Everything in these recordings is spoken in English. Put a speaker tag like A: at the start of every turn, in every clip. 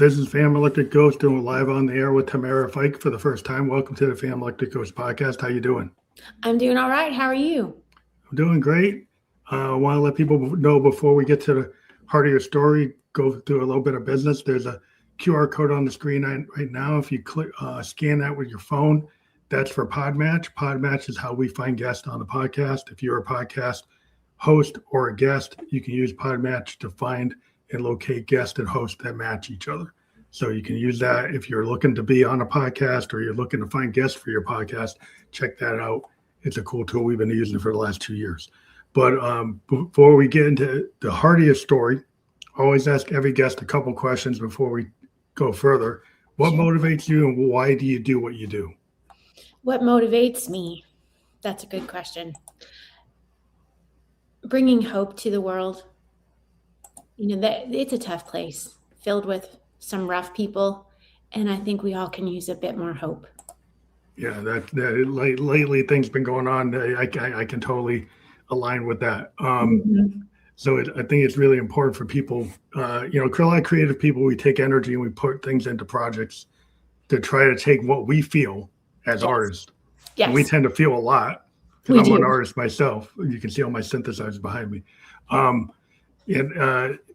A: This is Fam Electric Ghost doing live on the air with Tamara Fyke for the first time. Welcome to the Fam Electric Ghost podcast. How you doing?
B: I'm doing all right. How are you?
A: I'm doing great. I want to let people know before we get to the heart of your story, go through a little bit of business. There's a QR code on the screen right now. If you scan that with your phone, that's for Podmatch. Podmatch is how we find guests on the podcast. If you're a podcast host or a guest, you can use Podmatch to find and locate guests and hosts that match each other. So you can use that if you're looking to be on a podcast or you're looking to find guests for your podcast. Check that out. It's a cool tool. We've been using it for the last 2 years. But before we get into the heart of your story, I always ask every guest a couple questions before we go further. What motivates you and why do you do what you do?
B: What motivates me? That's a good question. Bringing hope to the world. You know, it's a tough place filled with some rough people, and I think we all can use a bit more hope.
A: Yeah, lately things been going on. I can totally align with that. So I think it's really important for people. A lot of creative people, we take energy and we put things into projects to try to take what we feel as artists.
B: Yes.
A: And we tend to feel a lot because I'm an artist myself. You can see all my synthesizers behind me.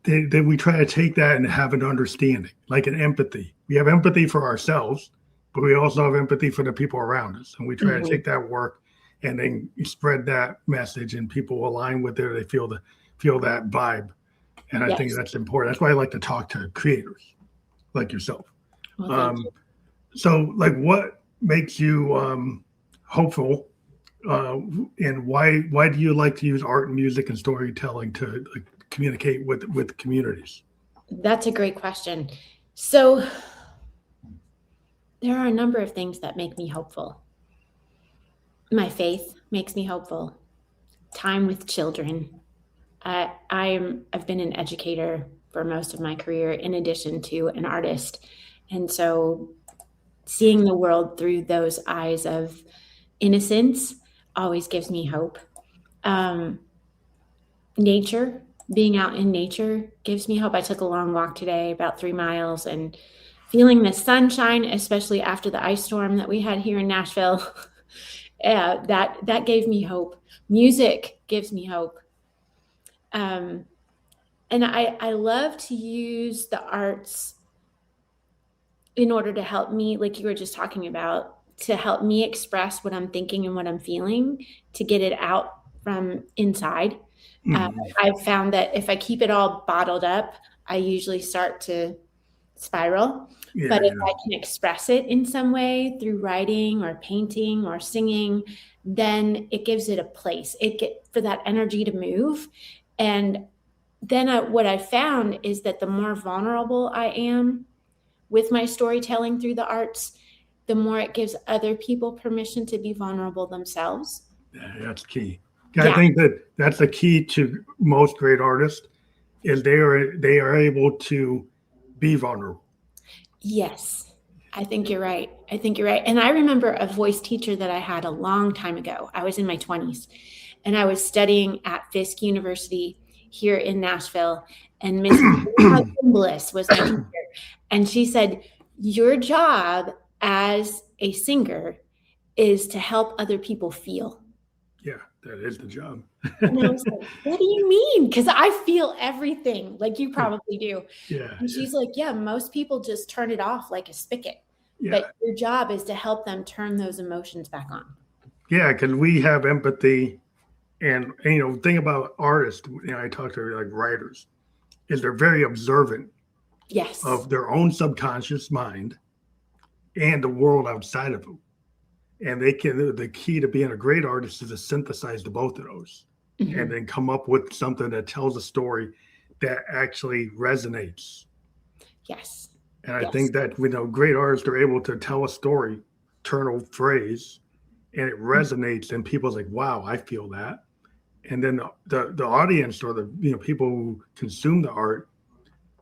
A: Then we try to take that and have an understanding, like an empathy. We have empathy for ourselves, but we also have empathy for the people around us. And we try to take that work and then spread that message, and people align with it. They feel that vibe. And I think that's important. That's why I like to talk to creators like yourself.
B: Well,
A: so like what makes you hopeful? And why do you like to use art and music and storytelling to communicate with communities?
B: That's a great question. So there are a number of things that make me hopeful. My faith makes me hopeful. Time with children. I've been an educator for most of my career in addition to an artist. And so seeing the world through those eyes of innocence always gives me hope. Nature, being out in nature gives me hope. I took a long walk today, about 3 miles, and feeling the sunshine, especially after the ice storm that we had here in Nashville, that gave me hope. Music gives me hope. And I love to use the arts in order to help me, like you were just talking about, to help me express what I'm thinking and what I'm feeling, to get it out from inside. I've found that if I keep it all bottled up, I usually start to spiral. But if I can express it in some way through writing or painting or singing, then it gives it a place. For that energy to move. And then what I found is that the more vulnerable I am with my storytelling through the arts, the more it gives other people permission to be vulnerable themselves.
A: Yeah, that's key. I think that's the key to most great artists is they are able to be vulnerable.
B: Yes, I think you're right. And I remember a voice teacher that I had a long time ago. I was in my 20s and I was studying at Fisk University here in Nashville, and Miss Bliss was my teacher. And she said, your job as a singer is to help other people feel.
A: Yeah, that is the job.
B: And I was like, what do you mean? Because I feel everything like you probably do.
A: Yeah.
B: And she's like, yeah, most people just turn it off like a spigot.
A: Yeah.
B: But your job is to help them turn those emotions back on.
A: Yeah, because we have empathy. And the thing about artists, I talk to like writers, is they're very observant of their own subconscious mind and the world outside of them. And the key to being a great artist is to synthesize the both of those and then come up with something that tells a story that actually resonates.
B: Yes.
A: And I think that, great artists are able to tell a story, turn a phrase, and it resonates and people's like, wow, I feel that. And then the audience or the people who consume the art,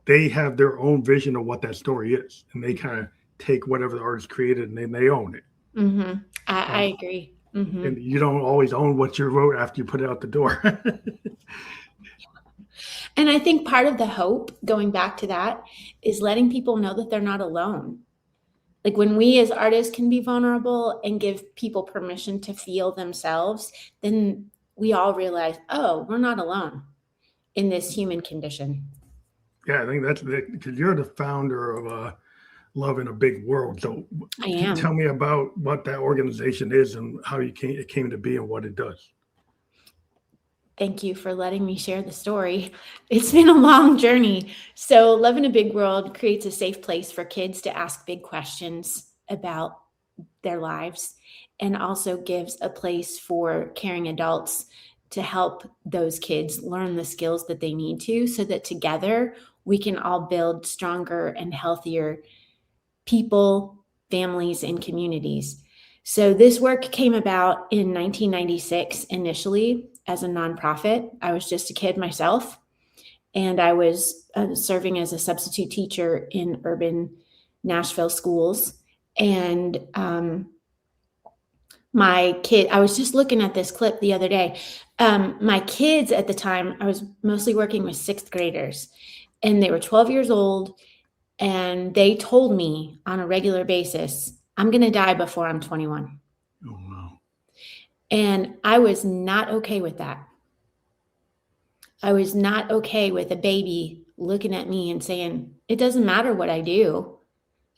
A: they have their own vision of what that story is. And they kind of take whatever the artist created and then they own it.
B: I agree.
A: And you don't always own what you wrote after you put it out the door.
B: And I think part of the hope, going back to that, is letting people know that they're not alone. Like when we as artists can be vulnerable and give people permission to feel themselves, then we all realize, oh, we're not alone in this human condition.
A: Yeah, I think that's because you're the founder of Love in a Big World. So
B: I am.
A: tell me about what that organization is and how it came to be and what it does.
B: Thank you for letting me share the story. It's been a long journey. So Love in a Big World creates a safe place for kids to ask big questions about their lives, and also gives a place for caring adults to help those kids learn the skills that they need to, so that together we can all build stronger and healthier people, families, and communities. So this work came about in 1996 initially as a nonprofit. I was just a kid myself, and I was serving as a substitute teacher in urban Nashville schools. And I was just looking at this clip the other day. My kids at the time, I was mostly working with sixth graders, and they were 12 years old. And they told me on a regular basis, I'm going to die before I'm 21.
A: Oh, wow.
B: And I was not okay with that. I was not okay with a baby looking at me and saying, it doesn't matter what I do.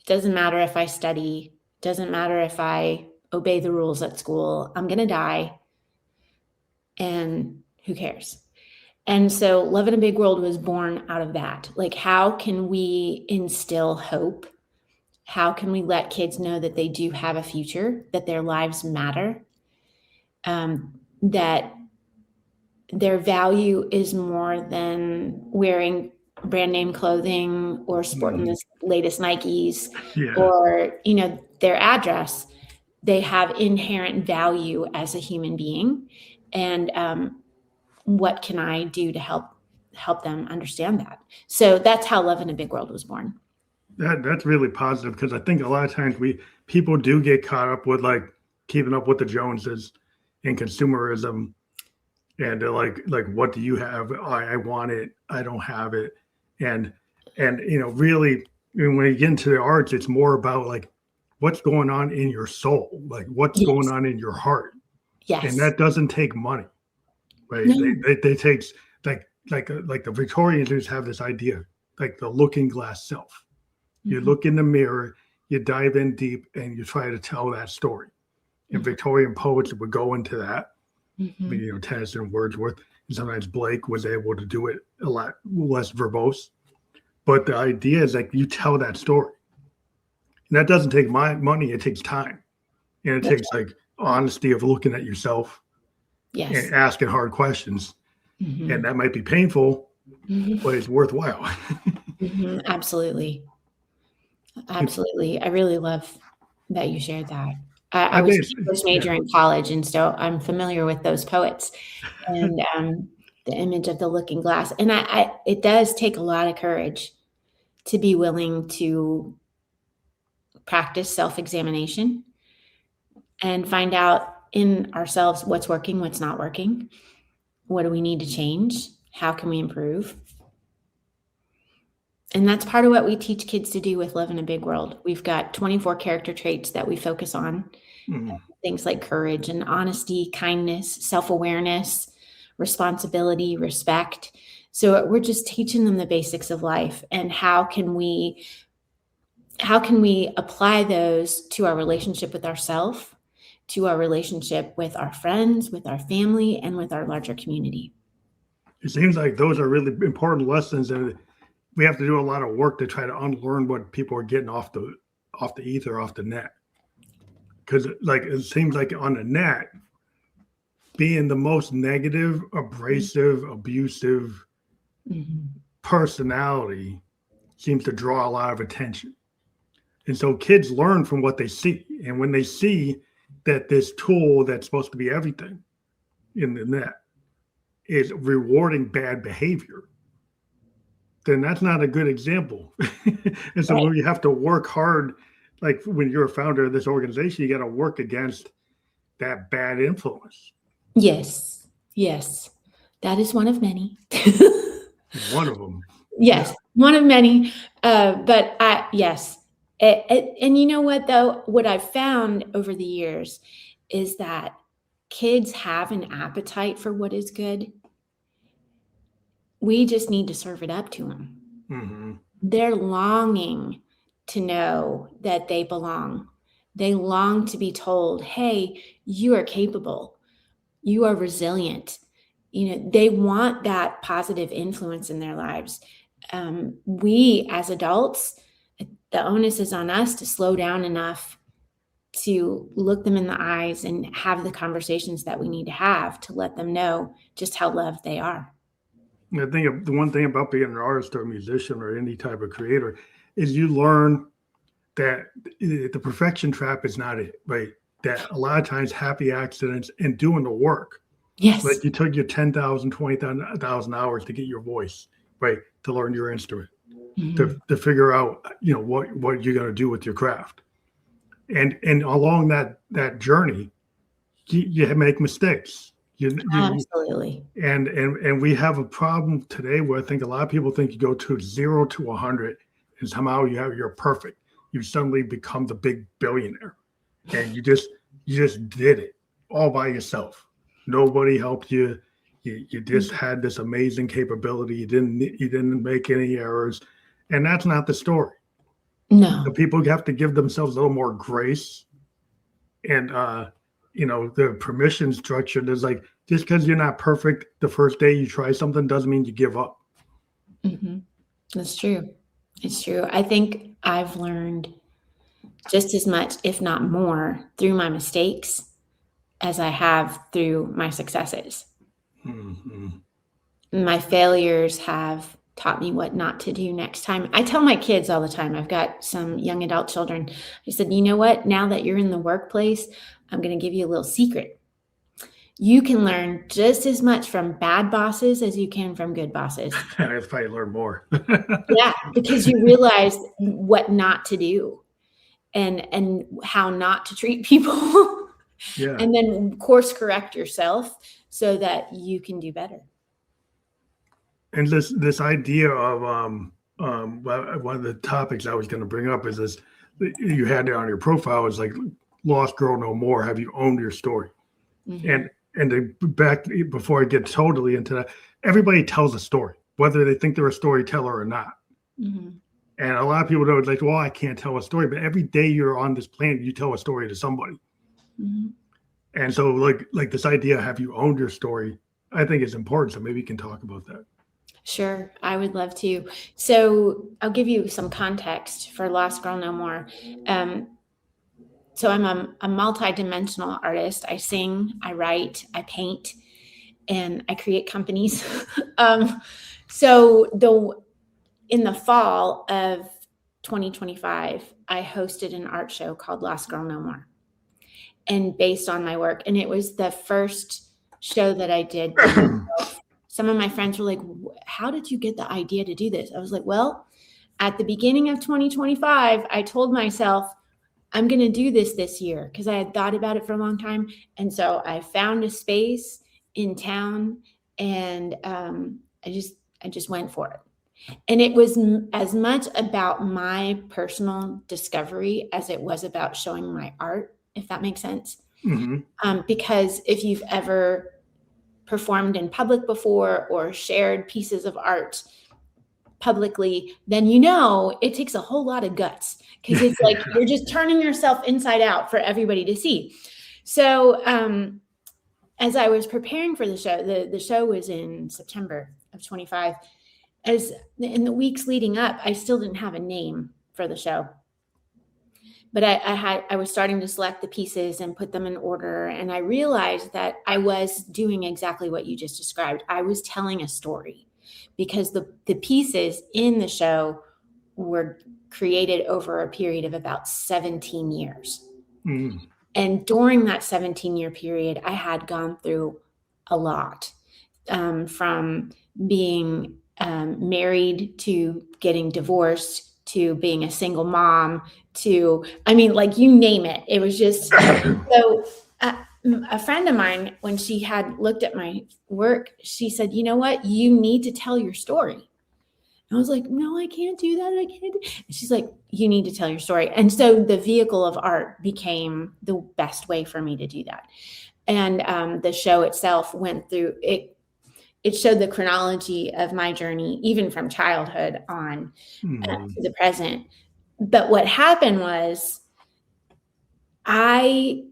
B: It doesn't matter if I study. It doesn't matter if I obey the rules at school. I'm going to die. And who cares? And so Love in a Big World was born out of that. Like, how can we instill hope? How can we let kids know that they do have a future, that their lives matter, that their value is more than wearing brand name clothing or sporting the latest Nikes, or, their address. They have inherent value as a human being. And what can I do to help them understand that? So that's how Love in a Big World was born.
A: That's really positive, because I think a lot of times people do get caught up with like keeping up with the Joneses and consumerism, and they're like, what do you have? I want it. I don't have it. And really, when you get into the arts, it's more about like what's going on in your soul, like what's going on in your heart.
B: Yes.
A: And that doesn't take money. Right.
B: No.
A: They takes like the Victorians just have this idea, like the looking glass self. You look in the mirror, you dive in deep, and you try to tell that story. And Victorian poets would go into that. Tennyson, Wordsworth, and sometimes Blake was able to do it a lot less verbose. But the idea is like you tell that story. And that doesn't take money, it takes time. And it takes like honesty of looking at yourself.
B: Yes.
A: And asking hard questions. And that might be painful, but it's worthwhile.
B: Absolutely. Absolutely. I really love that you shared that. I was a English major in college, and so I'm familiar with those poets and the image of the looking glass. And it does take a lot of courage to be willing to practice self-examination and find out in ourselves what's working, what's not working. What do we need to change? How can we improve? And that's part of what we teach kids to do with Love in a Big World. We've got 24 character traits that we focus on. Things like courage and honesty, kindness, self-awareness, responsibility, respect. So we're just teaching them the basics of life, and how can we apply those to our relationship with ourselves, to our relationship with our friends, with our family, and with our larger community.
A: It seems like those are really important lessons, and we have to do a lot of work to try to unlearn what people are getting off the ether, off the net. Because like it seems like on the net, being the most negative, abrasive, abusive personality seems to draw a lot of attention. And so kids learn from what they see. And when they see that this tool that's supposed to be everything in the net is rewarding bad behavior, then that's not a good example. And so when you have to work hard, like when you're a founder of this organization, you got to work against that bad influence.
B: Yes. That is one of many.
A: One of them.
B: Yes, one of many. Yes. And you know what, though? What I've found over the years is that kids have an appetite for what is good. We just need to serve it up to them.
A: Mm-hmm.
B: They're longing to know that they belong. They long to be told, hey, you are capable. You are resilient. They want that positive influence in their lives. We as adults, the onus is on us to slow down enough to look them in the eyes and have the conversations that we need to have to let them know just how loved they are.
A: I think the one thing about being an artist or a musician or any type of creator is you learn that the perfection trap is not it, right? That a lot of times happy accidents and doing the work.
B: Yes.
A: Like you took your 10,000, 20,000 hours to get your voice, right? To learn your instrument, to figure out, what you're going to do with your craft. And along that journey, you make mistakes.
B: Absolutely.
A: And we have a problem today where I think a lot of people think you go to 0 to 100 and somehow you're perfect. You suddenly become the big billionaire, and you just did it all by yourself. Nobody helped you. You just had this amazing capability. You didn't make any errors, and that's not the story.
B: No.
A: The people have to give themselves a little more grace, and the permission structure. There's like, just because you're not perfect the first day you try something doesn't mean you give up.
B: Mm-hmm. That's true. It's true. I think I've learned just as much, if not more, through my mistakes as I have through my successes.
A: Mm-hmm.
B: My failures have taught me what not to do next time. I tell my kids all the time, I've got some young adult children. I said, you know what? Now that you're in the workplace, I'm going to give you a little secret. You can learn just as much from bad bosses as you can from good bosses.
A: I'll probably learn more.
B: Yeah, because you realize what not to do and how not to treat people.
A: Yeah.
B: And then course correct yourself so that you can do better.
A: And this idea of one of the topics I was going to bring up is this: you had it on your profile is like "Lost Girl No More." Have you owned your story? Mm-hmm. And back before I get totally into that, everybody tells a story, whether they think they're a storyteller or not.
B: Mm-hmm.
A: And a lot of people don't like, well, I can't tell a story, but every day you're on this planet, you tell a story to somebody. Mm-hmm. And so like this idea, have you owned your story? I think is important. So maybe you can talk about that.
B: Sure, I would love to. So I'll give you some context for Lost Girl No More. So I'm a multi-dimensional artist. I sing, I write, I paint, and I create companies. In the fall of 2025, I hosted an art show called Lost Girl No More. And based on my work, and it was the first show that I did. Some of my friends were like, how did you get the idea to do this? I was like, well, at the beginning of 2025, I told myself, I'm going to do this year because I had thought about it for a long time. And so I found a space in town and I just went for it. And it was as much about my personal discovery as it was about showing my art, if that makes sense. Mm-hmm. Because if you've ever performed in public before or shared pieces of art publicly, then it takes a whole lot of guts because it's like you're just turning yourself inside out for everybody to see. So as I was preparing for the show, the show was in September of 25. As in the weeks leading up, I still didn't have a name for the show. But I was starting to select the pieces and put them in order. And I realized that I was doing exactly what you just described. I was telling a story because the pieces in the show were created over a period of about 17 years. Mm. And during that 17-year period, I had gone through a lot, from being married to getting divorced to being a single mom to, you name it. It was just, so a friend of mine, when she had looked at my work, she said, you know what? You need to tell your story. I was like, no, I can't do that. I can't. And she's like, you need to tell your story. And so the vehicle of art became the best way for me to do that. And the show itself went through it. It showed the chronology of my journey, even from childhood on to the present. But what happened was I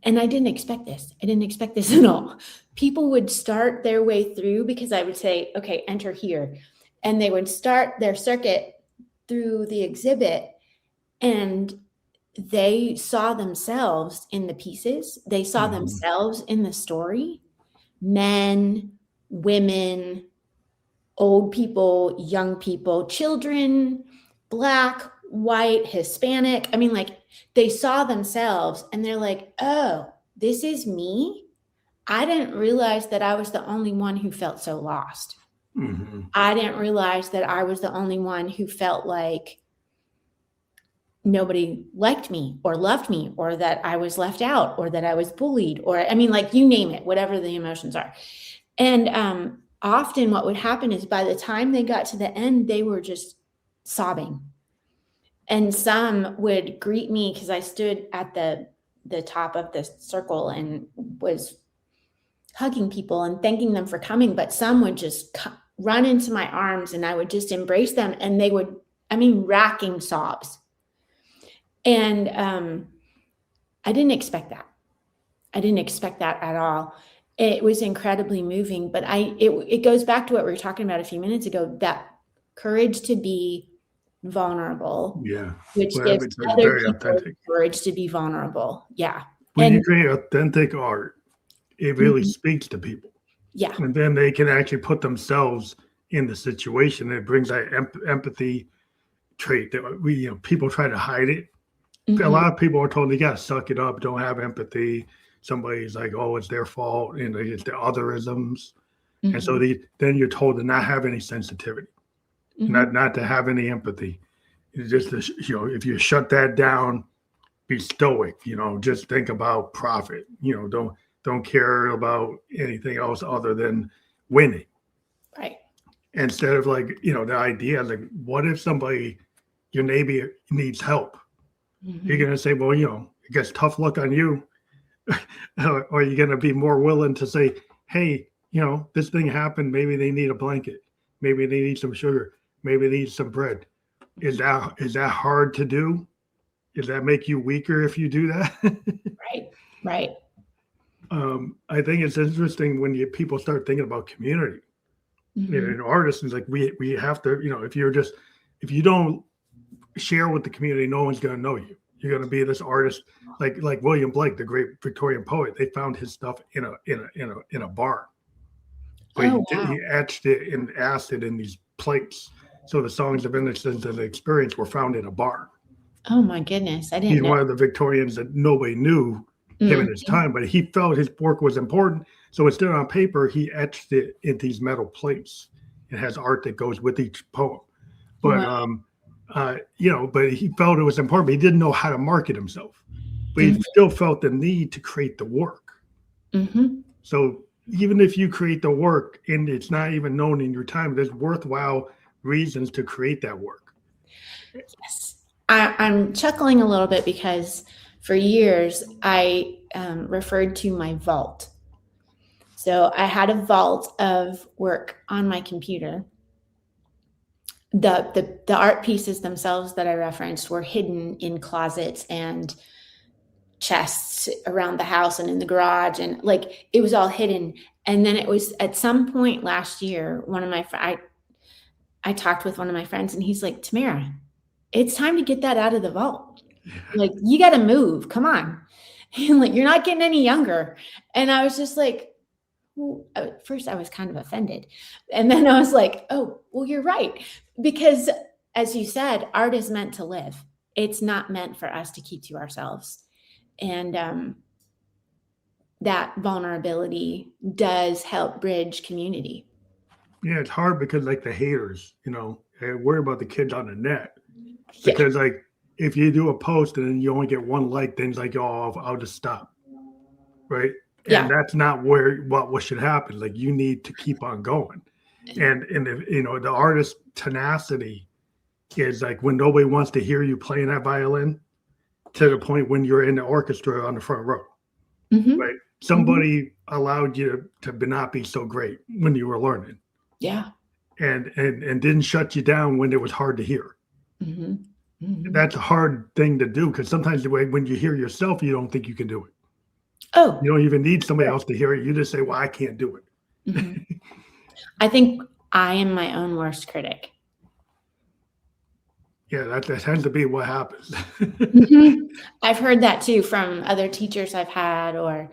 B: didn't expect this. I didn't expect this at all. People would start their way through because I would say, okay, enter here. And they would start their circuit through the exhibit, and they saw themselves in the pieces. They saw themselves in the story. Men, women, old people, young people, children, Black, white, Hispanic. I mean, like, they saw themselves and they're like, oh, this is me. I didn't realize that I was the only one who felt so lost. I didn't realize that I was the only one who felt like nobody liked me or loved me, or that I was left out, or that I was bullied, or, I mean, like, you name it, whatever the emotions are. And often what would happen is by the time they got to the end, they were just sobbing. And some would greet me because I stood at the top of the circle and was hugging people and thanking them for coming. But some would just run into my arms and I would just embrace them. And they would, I mean, racking sobs. And I didn't expect that. I didn't expect that at all. It was incredibly moving. But it goes back to what we were talking about a few minutes ago, that courage to be vulnerable, which gives other people authentic courage to be vulnerable.
A: When you create authentic art, it really speaks to people. And then they can actually put themselves in the situation. It brings that empathy trait that people try to hide it. A lot of people are told they got to suck it up, don't have empathy. Somebody's like, oh, it's their fault, and it's the otherisms. And so then you're told to not have any sensitivity, not to have any empathy. It's just, if you shut that down, be stoic, just think about profit, don't care about anything else other than winning.
B: Right.
A: Instead of the idea, what if your neighbor needs help? You're going to say, well, I guess tough luck on you. Or you're going to be more willing to say, hey, this thing happened. Maybe they need a blanket. Maybe they need some sugar. Maybe they need some bread. Is that hard to do? Does that make you weaker if you do that?
B: Right.
A: I think it's interesting when people start thinking about community. And artists, it's like we have to, if you don't share with the community, no one's going to know you. You're going to be this artist like William Blake, the great Victorian poet. They found his stuff in a barn. But he etched it and acid in these plates. So the songs of innocence and the experience were found in a barn.
B: Oh my goodness. I didn't know.
A: He's one of the Victorians that nobody knew him in his time, but he felt his work was important. So instead on paper, he etched it in these metal plates. It has art that goes with each poem. But but he felt it was important, but he didn't know how to market himself. But he still felt the need to create the work. So even if you create the work and it's not even known in your time, there's worthwhile reasons to create that work.
B: Yes. I'm chuckling a little bit because for years I referred to my vault. So I had a vault of work on my computer. The art pieces themselves that I referenced were hidden in closets and chests around the house and in the garage, and it was all hidden. And then it was at some point last year, I talked with one of my friends, and he's like, Tamara, it's time to get that out of the vault. You got to move. Come on. And you're not getting any younger. And I was just like, well, at first I was kind of offended. And then I was like, oh, well, you're right. Because as you said, art is meant to live. It's not meant for us to keep to ourselves. And that vulnerability does help bridge community.
A: Yeah, it's hard because the haters, they worry about the kids on the net. Because if you do a post and then you only get one like, then it's like, oh, I'll just stop. right?
B: Yeah.
A: And that's not what should happen. Like you need to keep on going. And if, the artist tenacity is like when nobody wants to hear you playing that violin to the point when you're in the orchestra on the front row,
B: Mm-hmm.
A: right? Somebody allowed you to not be so great when you were learning.
B: Yeah.
A: And didn't shut you down when it was hard to hear.
B: Mm-hmm. Mm-hmm.
A: That's a hard thing to do because sometimes the way when you hear yourself, you don't think you can do it.
B: Oh,
A: You don't even need somebody else to hear it. You just say, well, I can't do it.
B: mm-hmm. I think I am my own worst critic.
A: Yeah, that tends to be what happens.
B: Mm-hmm. I've heard that too from other teachers I've had or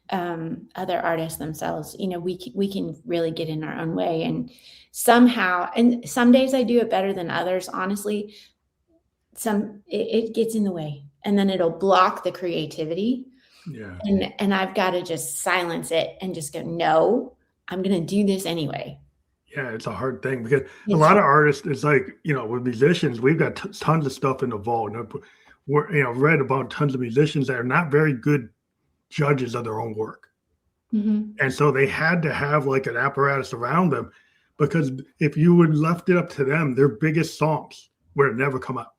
B: other artists themselves. We can really get in our own way, and somehow, and some days I do it better than others. Honestly, it gets in the way, and then it'll block the creativity.
A: Yeah.
B: And I've got to just silence it and just go, no, I'm going to do this anyway.
A: Yeah, it's a hard thing because a lot of artists, it's like, with musicians, we've got tons of stuff in the vault. We're, read about tons of musicians that are not very good judges of their own work.
B: Mm-hmm.
A: And so they had to have like an apparatus around them because if you would left it up to them, their biggest songs would have never come out.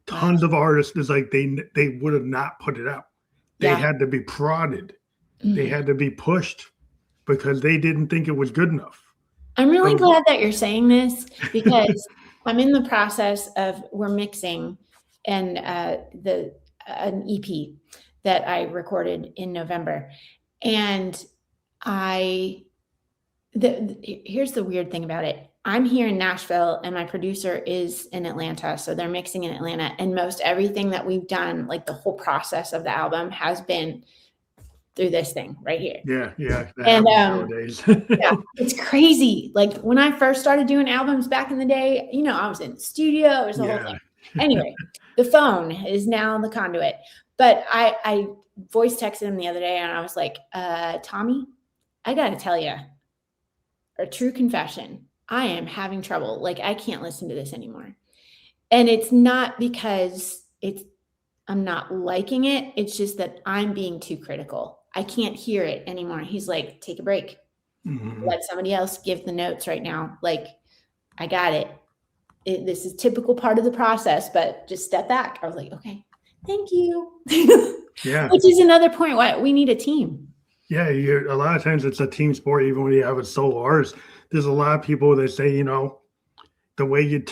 A: Tons of artists is like they would have not put it out. They had to be prodded. Mm-hmm. They had to be pushed because they didn't think it was good enough.
B: I'm really glad that you're saying this because I'm in the process of we're mixing and an EP that I recorded in November. And here's the weird thing about it. I'm here in Nashville and my producer is in Atlanta. So they're mixing in Atlanta, and most everything that we've done, like the whole process of the album has been through this thing right here.
A: Yeah.
B: And nowadays. Yeah, it's crazy. Like when I first started doing albums back in the day, I was in the studio, it was the whole thing. Anyway, the phone is now the conduit. But I voice texted him the other day and I was like, Tommy, I got to tell you, a true confession, I am having trouble. Like I can't listen to this anymore. And it's not because I'm not liking it. It's just that I'm being too critical. I can't hear it anymore. He's like, take a break. Mm-hmm. Let somebody else give the notes right now. Like, I got it. This is typical part of the process, but just step back. I was like, okay, thank you.
A: Yeah.
B: Which is another point why we need a team.
A: Yeah. A lot of times it's a team sport, even when you have a solo artist. There's a lot of people that say, the way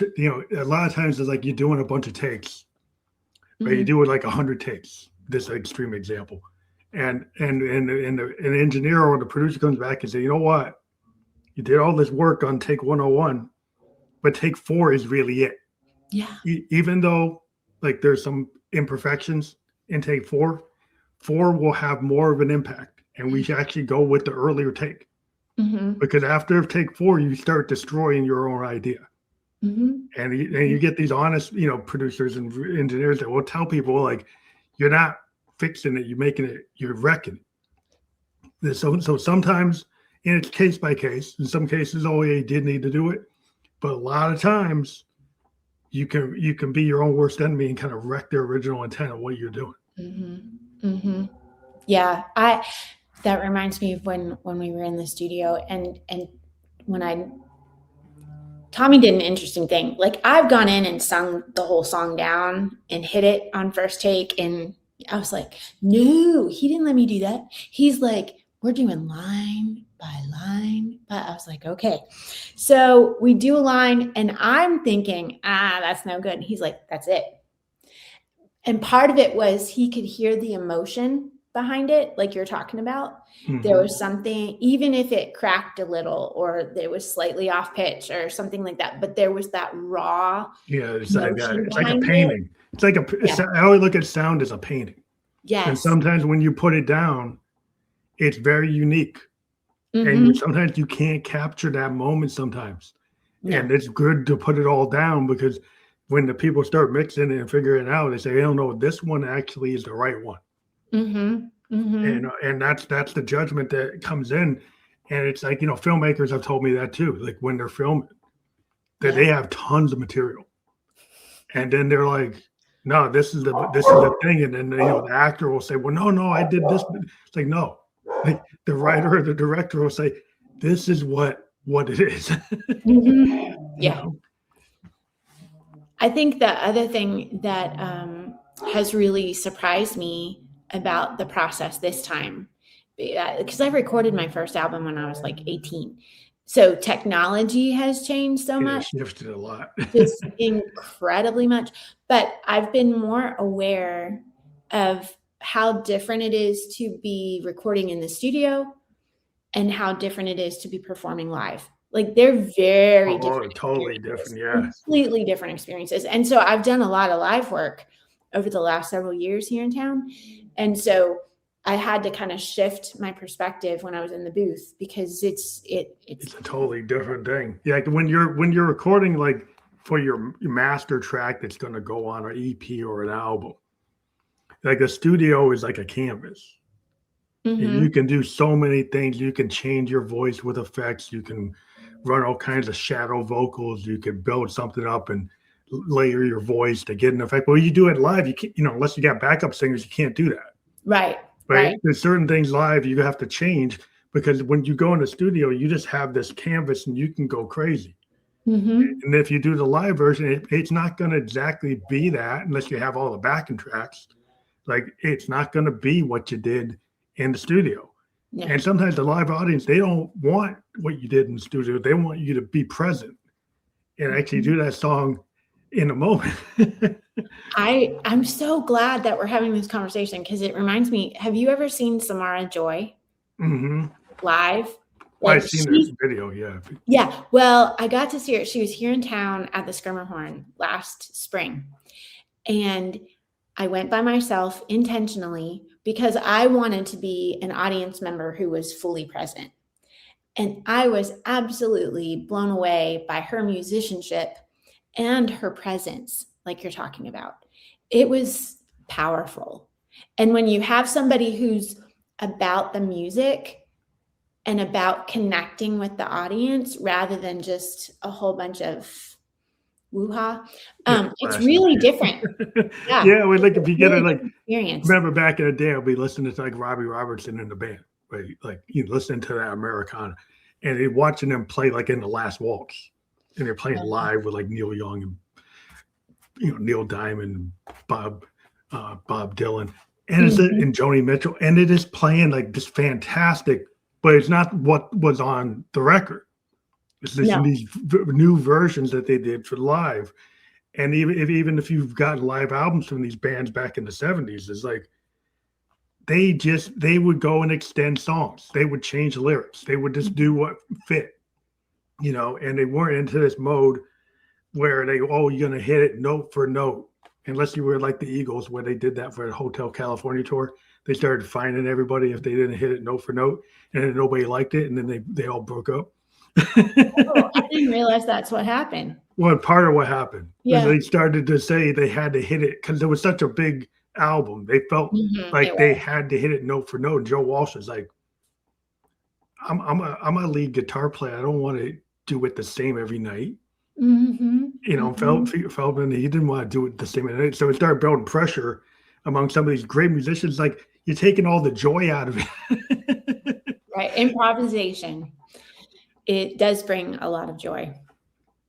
A: a lot of times it's like you're doing a bunch of takes. Right? Mm-hmm. You do it like 100 takes. This is an extreme example. And an engineer or the producer comes back and says, you know what? You did all this work on take 101, but take 4 is really it.
B: Yeah.
A: Even though like there's some imperfections in take 4 will have more of an impact. And we should actually go with the earlier take. Mm-hmm. Because after take 4, you start destroying your own idea. Mm-hmm. And you get these honest, producers and engineers that will tell people like, you're not fixing it, you're making it, you're wrecking it. So sometimes, and it's case by case. In some cases, OEA did need to do it, but a lot of times, you can be your own worst enemy and kind of wreck their original intent of what you're doing.
B: Mm-hmm. Mm-hmm. Yeah, that reminds me of when we were in the studio and when Tommy did an interesting thing. Like I've gone in and sung the whole song down and hit it on first take, and I was like, no, he didn't let me do that. He's like, we're doing line by line. But I was like, okay. So we do a line and I'm thinking, that's no good. And he's like, that's it. And part of it was he could hear the emotion behind it, like you're talking about. Mm-hmm. There was something, even if it cracked a little or it was slightly off pitch or something like that, but there was that raw.
A: Yeah, it's like a painting. It's like I always look at sound as a painting.
B: Yes.
A: And sometimes when you put it down, it's very unique. Mm-hmm. And sometimes you can't capture that moment sometimes. Yeah. And it's good to put it all down because when the people start mixing it and figuring it out, they say, I don't know, this one actually is the right one. Mm-hmm. Mm-hmm. And that's the judgment that comes in. And it's like, filmmakers have told me that too. Like when they're filming, that they have tons of material. And then they're like, no, this is the thing. And then, the actor will say, well, no, I did this. It's like, no, like the writer or the director will say, this is what it is.
B: Yeah. I think the other thing that has really surprised me about the process this time, because I recorded my first album when I was like 18. So technology has changed so much.
A: It shifted a lot.
B: Just incredibly much. But I've been more aware of how different it is to be recording in the studio and how different it is to be performing live. Like they're very different.
A: Totally different. Yeah.
B: Completely different experiences. And so I've done a lot of live work over the last several years here in town. And so I had to kind of shift my perspective when I was in the booth because it's
A: a totally different thing. Yeah. Like when you're recording, like for your master track, that's going to go on an EP or an album, like a studio is like a canvas. Mm-hmm. You can do so many things. You can change your voice with effects. You can run all kinds of shadow vocals. You can build something up and layer your voice to get an effect. Well, you do it live. You can't, unless you got backup singers, you can't do that.
B: Right.
A: There's certain things live you have to change because when you go in the studio, you just have this canvas and you can go crazy. Mm-hmm. And if you do the live version, it's not going to exactly be that unless you have all the backing tracks. Like it's not going to be what you did in the studio. Yeah. And sometimes the live audience, they don't want what you did in the studio. They want you to be present and actually do that song in a moment.
B: I'm so glad that we're having this conversation because it reminds me, have you ever seen Samara Joy live?
A: Like, I've seen this video, yeah.
B: Yeah, well, I got to see her. She was here in town at the Skirmerhorn last spring. And I went by myself intentionally because I wanted to be an audience member who was fully present. And I was absolutely blown away by her musicianship and her presence, like you're talking about. It was powerful. And when you have somebody who's about the music and about connecting with the audience rather than just a whole bunch of woo-ha, it's really different.
A: Yeah, well, like if you get it, like experience. Remember back in the day, I'll be listening to like Robbie Robertson in the band, right? Like listening to that Americana, and they're watching them play like in the Last Waltz, and they're playing live with like Neil Young and Neil Diamond, Bob Dylan, and and Joni Mitchell, and it is playing like this fantastic, but it's not what was on the record. It's these new versions that they did for live. And even if you've got live albums from these bands back in the 70s, it's like they would go and extend songs. They would change lyrics. They would just do what fit, and they weren't into this mode where you're going to hit it note for note, unless you were like the Eagles, where they did that for the Hotel California tour. They started finding everybody if they didn't hit it note for note, and then nobody liked it, and then they all broke up.
B: I didn't realize that's what happened.
A: Well, part of what happened was they started to say they had to hit it because it was such a big album. They felt like they had to hit it note for note. And Joe Walsh is like, I'm a lead guitar player. I don't want to do it the same every night. Feldman, he didn't want to do it the same every night. So it started building pressure among some of these great musicians. Like, you're taking all the joy out of it.
B: Right. Improvisation. It does bring a lot of joy.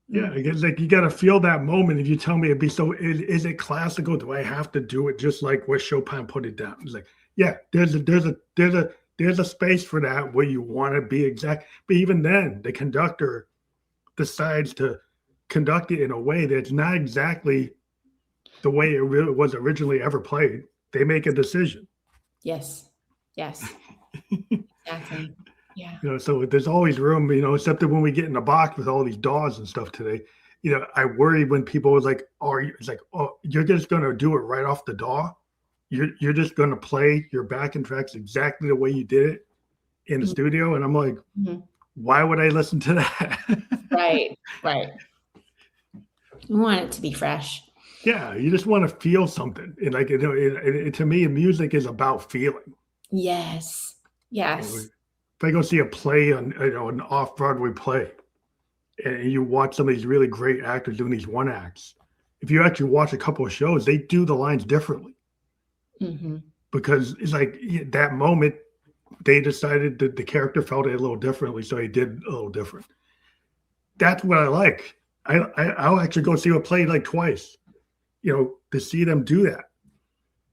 A: Yeah, it's like you got to feel that moment. If you tell me it'd be so, is it classical? Do I have to do it just like where Chopin put it down? It's like, yeah, there's a space for that where you want to be exact. But even then, the conductor decides to conduct it in a way that's not exactly the way it really was originally ever played. They make a decision.
B: Yes. Exactly. Yeah.
A: So there's always room, except that when we get in the box with all these DAWs and stuff today, I worry when people was like, you're just going to do it right off the DAW. You're just going to play your backing tracks exactly the way you did it in the studio. And I'm like, why would I listen to that?
B: Right. You want it to be fresh.
A: Yeah. You just want to feel something. And like, to me, music is about feeling.
B: Yes.
A: If I go see a play on an off-Broadway play, and you watch some of these really great actors doing these one acts, if you actually watch a couple of shows, they do the lines differently
B: Mm-hmm.
A: because it's like that moment they decided that the character felt it a little differently, so he did a little different. That's what I like. I'll actually go see a play like twice, to see them do that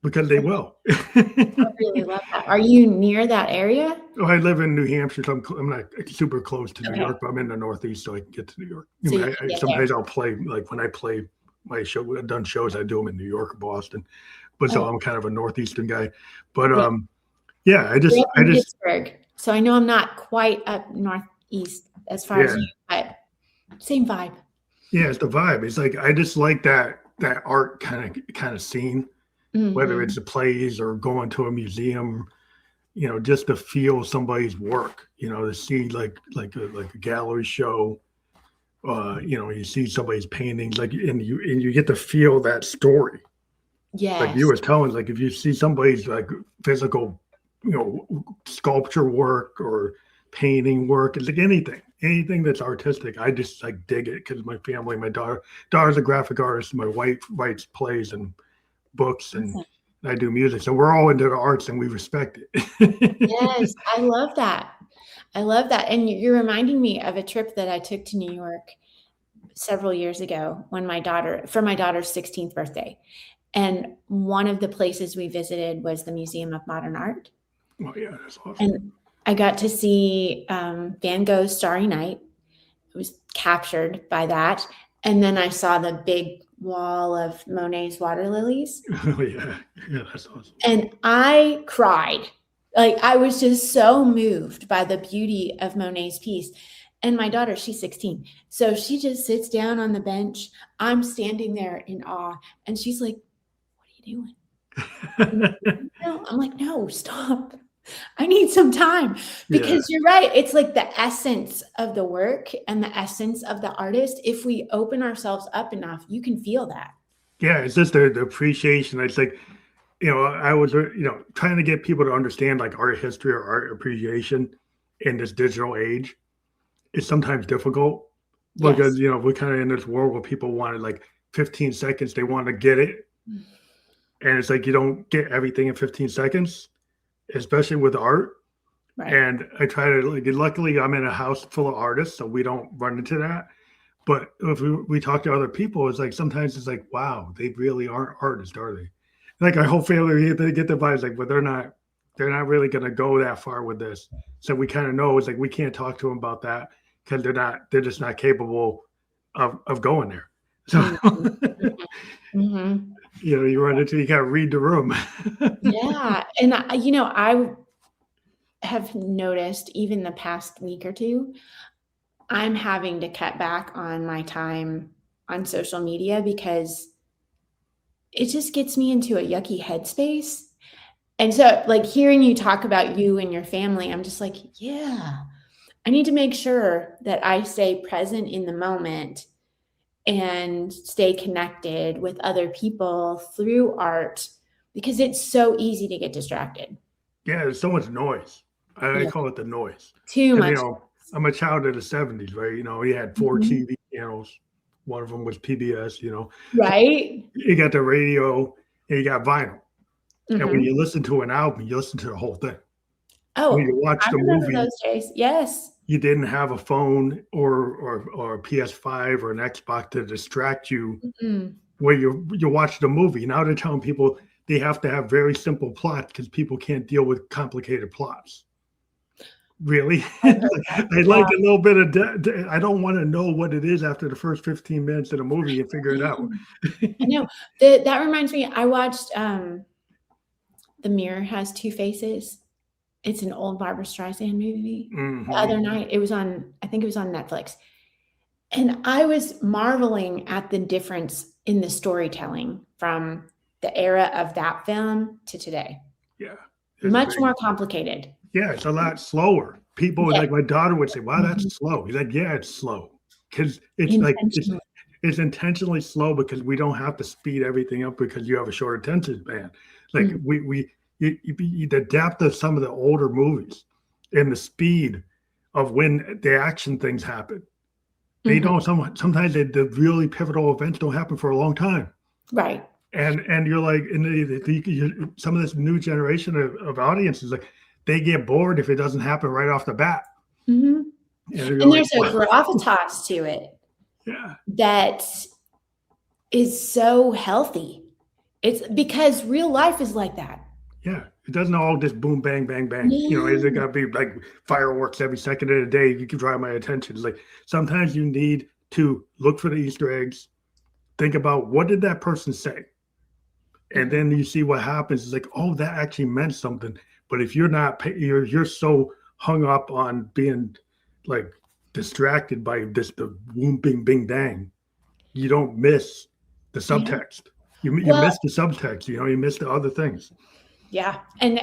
A: because they will.
B: I really love that. Are you near that area?
A: Oh, I live in New Hampshire, so I'm not super close to New
B: Okay.
A: York, but I'm in the Northeast, so I can get to New York.
B: So you can get
A: Sometimes I'll play, like when I play my show, I've done shows, I do them in New York or Boston, but so I'm kind of a Northeastern guy. But yeah, I just
B: Pittsburgh, so I know I'm not quite up northeast as far as you, but same vibe.
A: Yeah, it's the vibe. It's like I just like that art kind of scene, whether it's the plays or going to a museum, just to feel somebody's work, to see like a gallery show, you see somebody's paintings, like and you get to feel that story.
B: Yes.
A: Like you were telling, like if you see somebody's like physical, sculpture work or painting work, it's like anything that's artistic. I just like dig it because my family, my daughter's a graphic artist. My wife writes plays and books, and I do music. So we're all into the arts and we respect it.
B: Yes, I love that. And you're reminding me of a trip that I took to New York several years ago for my daughter's 16th birthday. And one of the places we visited was the Museum of Modern Art.
A: Oh yeah, that's awesome.
B: And I got to see Van Gogh's Starry Night. I was captured by that. And then I saw the big wall of Monet's water lilies.
A: Oh yeah, that's awesome.
B: And I cried. Like I was just so moved by the beauty of Monet's piece. And my daughter, she's 16. So she just sits down on the bench. I'm standing there in awe. And she's like, what are you doing? I'm like, no, stop. I need some time because you're right. It's like the essence of the work and the essence of the artist. If we open ourselves up enough, you can feel that.
A: Yeah, it's just the appreciation. It's like, I was, trying to get people to understand like art history or art appreciation in this digital age. It's sometimes difficult because, we're kind of in this world where people want it like 15 seconds. They want to get it. And it's like, you don't get everything in 15 seconds. Especially with art. Right. And I try to luckily I'm in a house full of artists, so we don't run into that. But if we talk to other people, it's like sometimes it's like, wow, they really aren't artists, are they? Like our whole family, they get the vibes like, but they're not really gonna go that far with this. So we kind of know it's like we can't talk to them about that because they're just not capable of going there. So you run into, you gotta read the room.
B: Yeah. And I have noticed even the past week or two, I'm having to cut back on my time on social media because it just gets me into a yucky headspace. And so like hearing you talk about you and your family, I'm just like, yeah, I need to make sure that I stay present in the moment and stay connected with other people through art because it's so easy to get distracted.
A: Yeah, there's so much noise. I call it the noise.
B: Too much.
A: I'm a child of the 70s, right? We had 4 TV channels. One of them was PBS,
B: Right.
A: You got the radio and you got vinyl. And when you listen to an album, you listen to the whole thing.
B: Oh,
A: when you watch the movie,
B: those days. Yes.
A: You didn't have a phone or a PS5 or an Xbox to distract you where you watch the movie. Now they're telling people they have to have very simple plots because people can't deal with complicated plots. Really? I'd like a little bit of I don't want to know what it is after the first 15 minutes of the movie and figure it out.
B: I know. That reminds me, I watched The Mirror Has Two Faces. It's an old Barbra Streisand movie. The other night, I think it was on Netflix. And I was marveling at the difference in the storytelling from the era of that film to today.
A: Yeah.
B: Much more complicated.
A: Yeah, it's a lot slower. People like my daughter would say, wow, that's slow. He's like, yeah, it's slow. Because it's like it's intentionally slow because we don't have to speed everything up because you have a short attention span. Like the depth of some of the older movies and the speed of when the action things happen. They don't. Sometimes the really pivotal events don't happen for a long time.
B: Right.
A: And you're like, and some of this new generation of audiences, like they get bored if it doesn't happen right off the bat.
B: And there's a gravitas to it.
A: Yeah.
B: That is so healthy. It's because real life is like that.
A: Yeah. It doesn't all just boom, bang, bang, bang.
B: Yeah.
A: Is it got to be like fireworks every second of the day? You can drive my attention. It's like sometimes you need to look for the Easter eggs, think about what did that person say? And then you see what happens. It's like, oh, that actually meant something. But if you're not, you're so hung up on being like distracted by the boom, bing, bing, dang, you don't miss the subtext. You miss the subtext. You miss the other things.
B: Yeah. And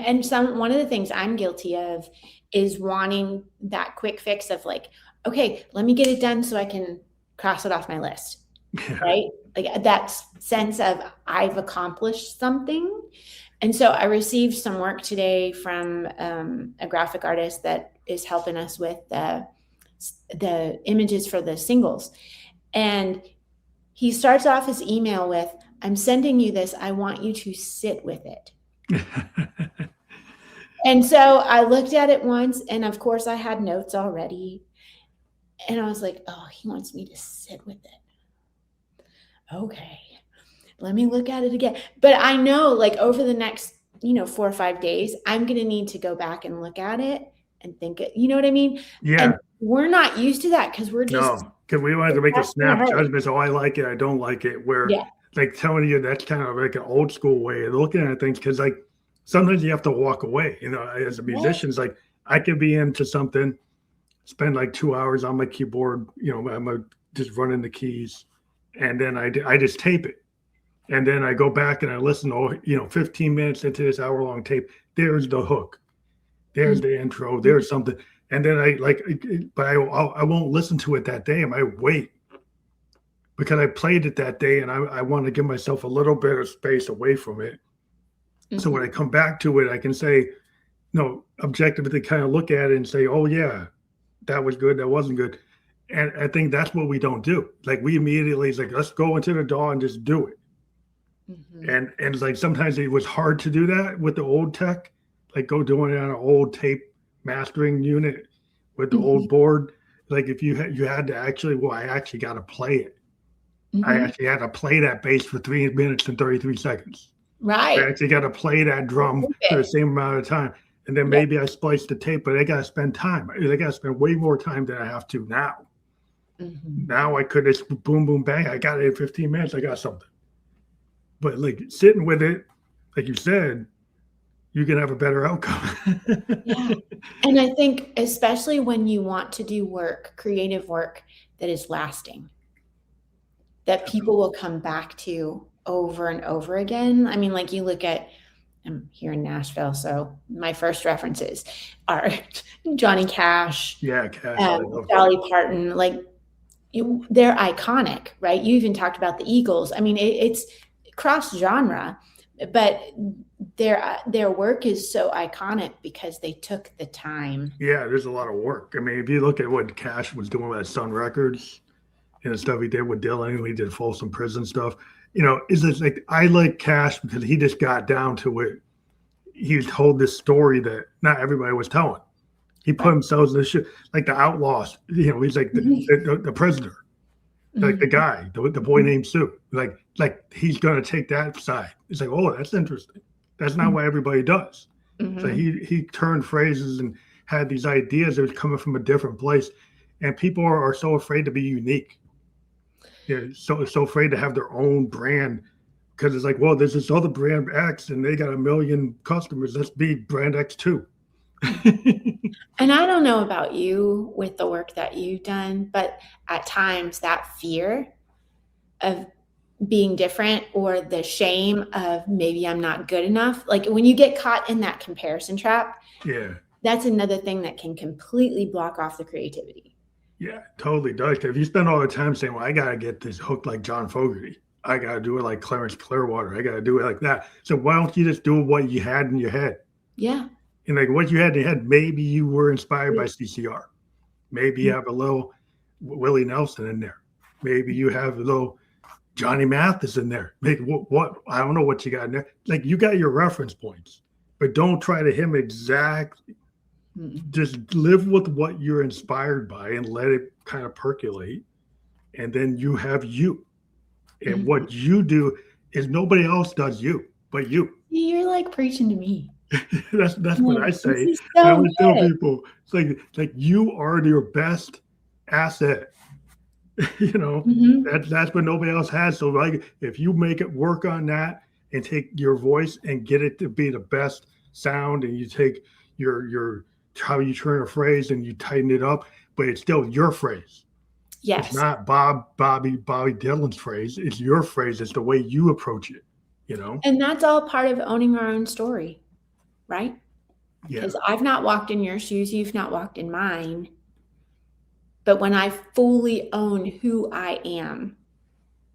B: one of the things I'm guilty of is wanting that quick fix of like, okay, let me get it done so I can cross it off my list. Yeah. Right? Like that sense of I've accomplished something. And so I received some work today from a graphic artist that is helping us with the images for the singles. And he starts off his email with, I'm sending you this. I want you to sit with it. And so I looked at it once, and of course I had notes already. And I was like, oh, he wants me to sit with it. Okay, let me look at it again. But I know like over the next, 4 or 5 days, I'm going to need to go back and look at it and think it, you know what I mean?
A: Yeah.
B: And we're not used to that because we're just.
A: No, because we wanted to make a snap judgment. So I like it. I don't like it. Where like telling you that's kind of like an old school way of looking at things. Because like sometimes you have to walk away, as a musician. It's like I could be into something, spend like 2 hours on my keyboard, I'm just running the keys. And then I just tape it. And then I go back and I listen to, 15 minutes into this hour-long tape. There's the hook. There's the intro. There's something. And then I won't listen to it that day. I might wait because I played it that day and I want to give myself a little bit of space away from it. So when I come back to it, I can say, objectively kind of look at it and say, oh yeah, that was good. That wasn't good. And I think that's what we don't do. Like we immediately, it's like, let's go into the DAW and just do it. And it's like, sometimes it was hard to do that with the old tech, like go doing it on an old tape mastering unit with the old board. Like if you had to actually, I actually got to play it. I actually had to play that bass for 3 minutes and 33 seconds.
B: Right.
A: I actually got to play that drum for the same amount of time. And then maybe I spliced the tape, but I got to spend time. I got to spend way more time than I have to now. Now I could just boom, boom, bang. I got it in 15 minutes. I got something. But like sitting with it, like you said, you can have a better outcome.
B: Yeah. And I think especially when you want to do work, creative work that is lasting, that people will come back to over and over again. I mean, like you look at, I'm here in Nashville, so my first references are Johnny Cash, Dolly Parton, like they're iconic, right? You even talked about the Eagles. I mean, it's cross genre, but their work is so iconic because they took the time.
A: Yeah, there's a lot of work. I mean, if you look at what Cash was doing with Sun Records and the stuff he did with Dylan, he did Folsom Prison stuff. Is it like I like Cash because he just got down to it. He told this story that not everybody was telling. He put himself in this shit, like the Outlaws. He's like the prisoner, like the guy, the boy named Sue. Like he's gonna take that side. It's like, oh, that's interesting. That's not what everybody does. So he turned phrases and had these ideas that was coming from a different place, and people are so afraid to be unique. So afraid to have their own brand because it's like, well, there's this other brand X and they got 1 million customers. Let's be brand X too.
B: And I don't know about you with the work that you've done, but at times that fear of being different or the shame of maybe I'm not good enough, like when you get caught in that comparison trap, that's another thing that can completely block off the creativity.
A: Yeah, totally does. If you spend all the time saying, well, I got to get this hook like John Fogerty. I got to do it like Clarence Clearwater. I got to do it like that. So why don't you just do what you had in your head?
B: Yeah.
A: And like what you had in your head, maybe you were inspired by CCR. Maybe you have a little Willie Nelson in there. Maybe you have a little Johnny Mathis in there. Maybe what I don't know what you got in there. Like, you got your reference points, but don't try to him exactly. Just live with what you're inspired by and let it kind of percolate. And then you have you. And what you do is nobody else does you but you.
B: You're like preaching to me.
A: That's what I say.
B: This is so
A: I always tell
B: good.
A: people, it's like you are your best asset. You know, that's what nobody else has. So like, if you make it work on that and take your voice and get it to be the best sound, and you take your how you turn a phrase and you tighten it up, but it's still your phrase.
B: Yes.
A: It's not Bobby Dylan's phrase. It's your phrase. It's the way you approach it, you know?
B: And that's all part of owning our own story, right?
A: Yeah.
B: Because I've not walked in your shoes. You've not walked in mine. But when I fully own who I am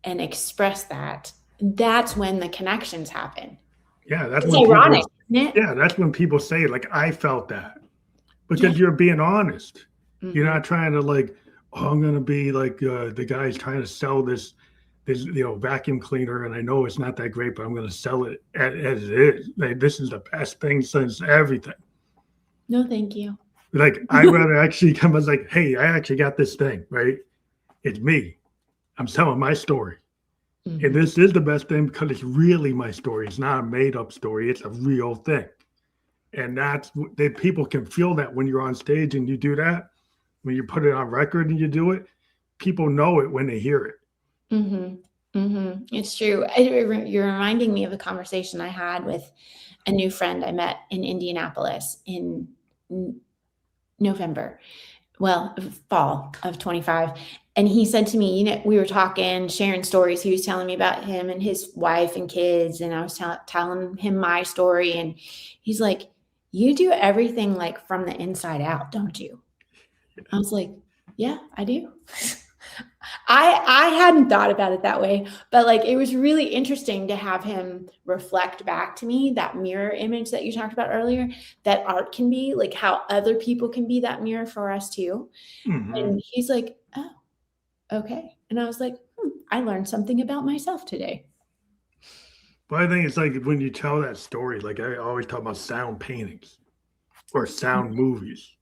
B: and express that, that's when the connections happen.
A: Yeah, that's
B: it's
A: when
B: ironic, isn't it?
A: Yeah, that's when people say, like, I felt that. Because you're being honest. You're not trying to, like, oh, I'm going to be like the guy's trying to sell this vacuum cleaner, and I know it's not that great, but I'm going to sell it as it is. Like, this is the best thing since everything.
B: No, thank you.
A: Like, I'd rather actually come as like, hey, I actually got this thing, right? It's me. I'm telling my story. And this is the best thing because it's really my story. It's not a made up story. It's a real thing. And that's that people can feel that when you're on stage and you do that. When you put it on record and you do it, people know it when they hear it.
B: It's true. You're reminding me of a conversation I had with a new friend I met in Indianapolis in November, fall of 25. And he said to me, we were talking, sharing stories. He was telling me about him and his wife and kids. And I was telling him my story. And he's like, you do everything like from the inside out, don't you? I was like, yeah, I do. I hadn't thought about it that way, but like, it was really interesting to have him reflect back to me that mirror image that you talked about earlier, that art can be like how other people can be that mirror for us too. And he's like, oh, okay. And I was like, I learned something about myself today.
A: But I think it's like when you tell that story, like I always talk about sound paintings or sound movies.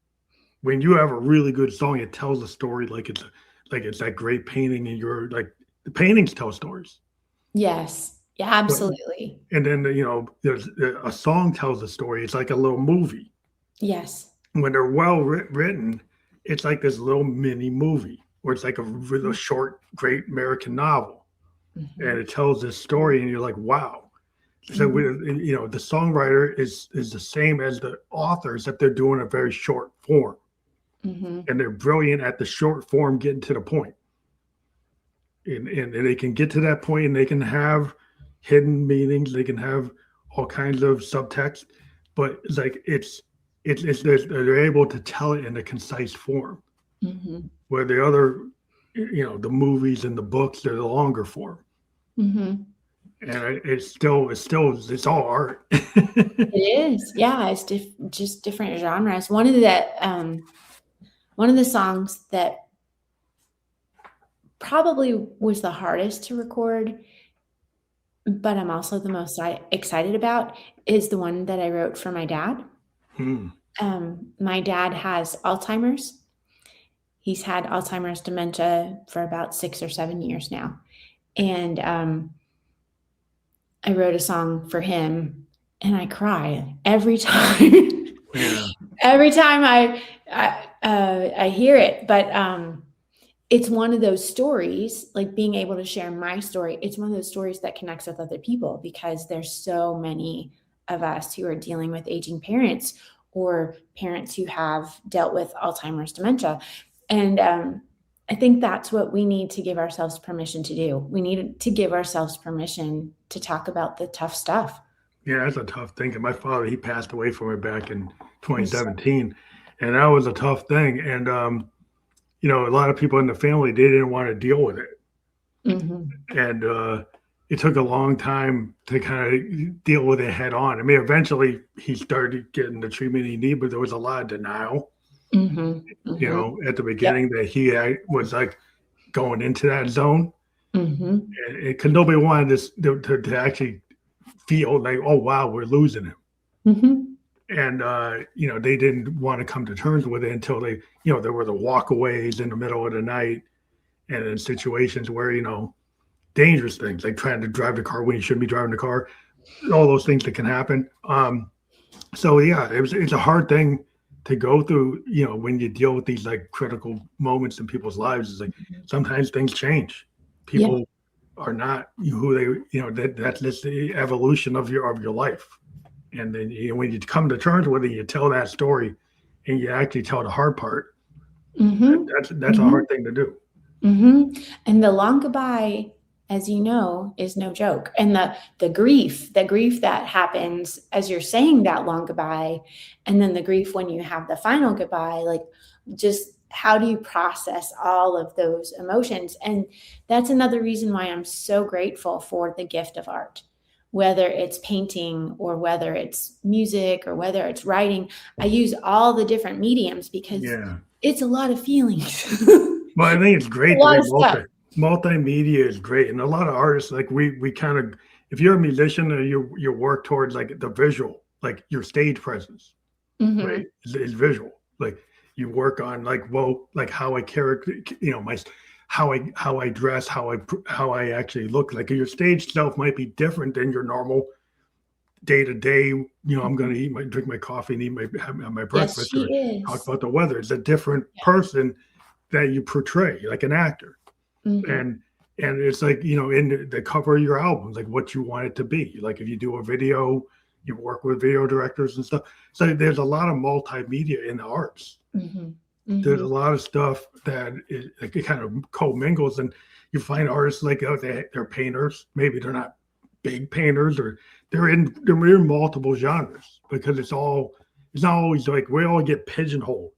A: When you have a really good song, it tells a story like it's that great painting, and you're like, the paintings tell stories.
B: Yes. Yeah, absolutely.
A: And then, there's a song tells a story. It's like a little movie.
B: Yes.
A: When they're well written, it's like this little mini movie, or it's like a really short, great American novel. And it tells this story, and you're like, wow. So, the songwriter is the same as the authors, that they're doing a very short form. And they're brilliant at the short form, getting to the point. And they can get to that point, and they can have hidden meanings. They can have all kinds of subtext, but it's like they're able to tell it in a concise form. Where the other, the movies and the books, they're the longer form. And it's all art.
B: It is. Yeah, it's just different genres. One of the songs that probably was the hardest to record, but I'm also the most excited about, is the one that I wrote for my dad. My dad has Alzheimer's. He's had Alzheimer's dementia for about 6 or 7 years now. And I wrote a song for him, and I cry every time. Every time I hear it. But it's one of those stories, like being able to share my story. It's one of those stories that connects with other people, because there's so many of us who are dealing with aging parents, or parents who have dealt with Alzheimer's dementia. And I think that's what we need to give ourselves permission to do. We need to give ourselves permission to talk about the tough stuff.
A: Yeah, that's a tough thing. And my father, he passed away from me back in 2017. And that was a tough thing. And, a lot of people in the family, they didn't want to deal with it. And it took a long time to kind of deal with it head on. I mean, eventually he started getting the treatment he needed, but there was a lot of denial. You know, at the beginning that he was like going into that zone, and because nobody wanted this to actually feel like, oh wow, we're losing him. And you know, they didn't want to come to terms with it until they, you know, there were the walkaways in the middle of the night, and in situations where, you know, dangerous things like trying to drive the car when you shouldn't be driving the car, all those things that can happen. So yeah, it's a hard thing to go through, you know, when you deal with these like critical moments in people's lives. Is like sometimes things change. People are not who they, you know, that's just the evolution of your life. And then, you know, when you come to terms with it, you tell that story, and you actually tell the hard part. That's a hard thing to do.
B: And the long goodbye, as you know, is no joke. And the grief that happens as you're saying that long goodbye, and then the grief when you have the final goodbye, like, just how do you process all of those emotions? And that's another reason why I'm so grateful for the gift of art, whether it's painting or whether it's music or whether it's writing. I use all the different mediums because it's a lot of feelings.
A: Well, I think it's great that multimedia is great, and a lot of artists, like we kind of, if you're a musician, you work towards like the visual, like your stage presence, right? Is visual. Like you work on like, well, like how I character, you know, how I dress, how I actually look. Like your stage self might be different than your normal day to day. You know, I'm going to drink my coffee and have my breakfast, or talk about the weather. It's a different person that you portray, like an actor. And it's like, you know, in the cover of your album, like what you want it to be. Like if you do a video, you work with video directors and stuff. So there's a lot of multimedia in the arts. There's a lot of stuff that like it kind of co-mingles, and you find artists like, oh, they're painters. Maybe they're not big painters, or they're in multiple genres, because it's not always like we all get pigeonholed.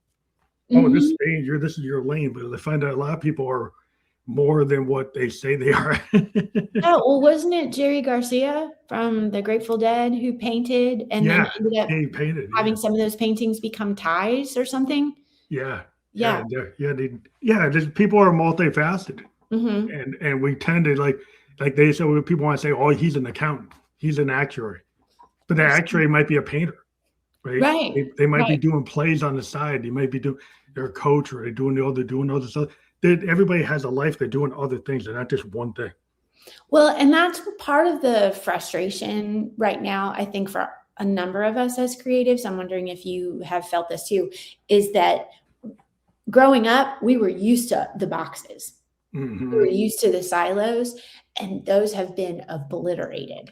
A: Oh, this is your lane, but I find that a lot of people are more than what they say they are.
B: Well, wasn't it Jerry Garcia from the Grateful Dead who painted and then ended up having some of those paintings become ties or something?
A: People are multifaceted, and we tend to like they say, when people want to say, oh, he's an accountant, he's an actuary, but the actuary might be a painter. Right. They might be doing plays on the side. They might be they're a coach, or they're doing other stuff. Everybody has a life. They're doing other things. They're not just one thing.
B: Well, and that's part of the frustration right now, I think, for a number of us as creatives. I'm wondering if you have felt this too, is that growing up, we were used to the boxes. We were used to the silos, and those have been obliterated.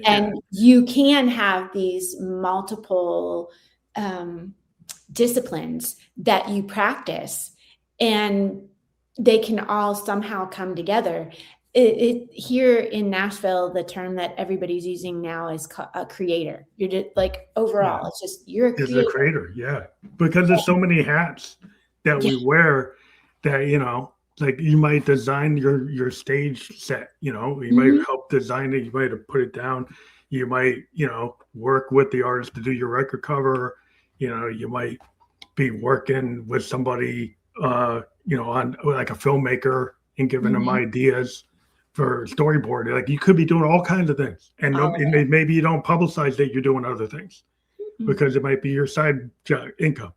B: And you can have these multiple disciplines that you practice, and they can all somehow come together. Here in Nashville, the term that everybody's using now is a creator. You're just like, overall, it's just, you're a creator.
A: It's a creator, because there's so many hats that we wear that, you know, like you might design your stage set, you know, you might help design it, you might have put it down, you might, you know, work with the artist to do your record cover, you know, you might be working with somebody, you know, on like a filmmaker and giving them ideas for storyboard. Like you could be doing all kinds of things, and maybe you don't publicize that you're doing other things because it might be your side income.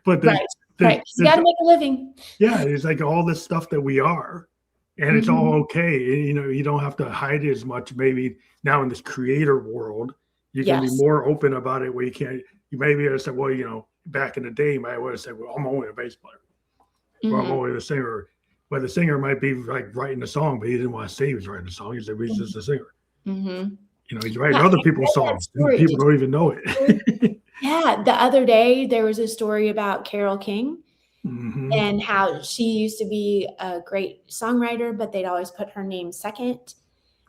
A: But
B: right. You got to make a living.
A: Yeah, it's like all this stuff that we are, and it's all okay. You know, you don't have to hide it as much. Maybe now in this creator world, you can be more open about it. Where you maybe have said, well, you know, back in the day, you might have said, well, I'm only a bass player, or I'm only a singer. But the singer might be like writing a song, but he didn't want to say he was writing a song. He said he's just a singer. You know, he's writing other people's songs. And people don't even know it.
B: The other day there was a story about Carole King and how she used to be a great songwriter, but they'd always put her name second.